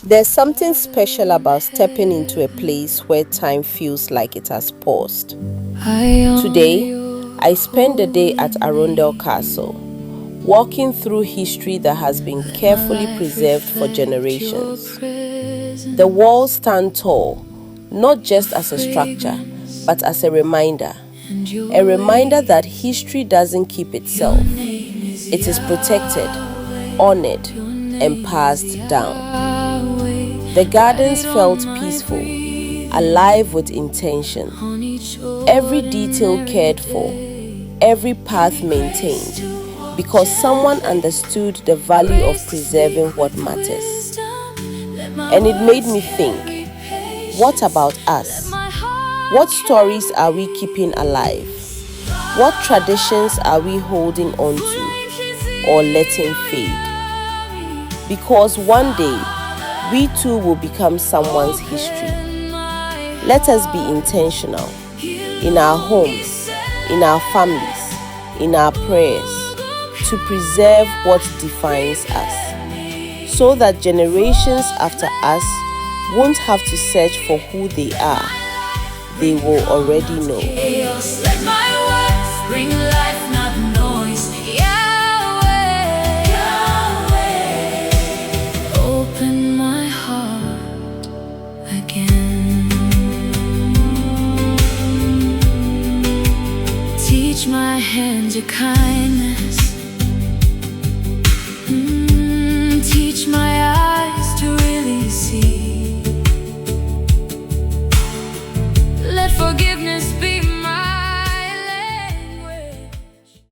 There's something special about stepping into a place where time feels like it has paused. Today, I spent the day at Arundel Castle, walking through history that has been carefully preserved for generations. The walls stand tall, not just as a structure, but as a reminder that history doesn't keep itself. It is protected, honored, and passed down. The gardens felt peaceful, alive with intention. Every detail cared for, every path maintained, because someone understood the value of preserving what matters. And it made me think, what about us? What stories are we keeping alive? What traditions are we holding on to or letting fade? Because one day, we too will become someone's history. Let us be intentional in our homes, in our families, in our prayers, to preserve what defines us, so that generations after us won't have to search for who they are. They will already know.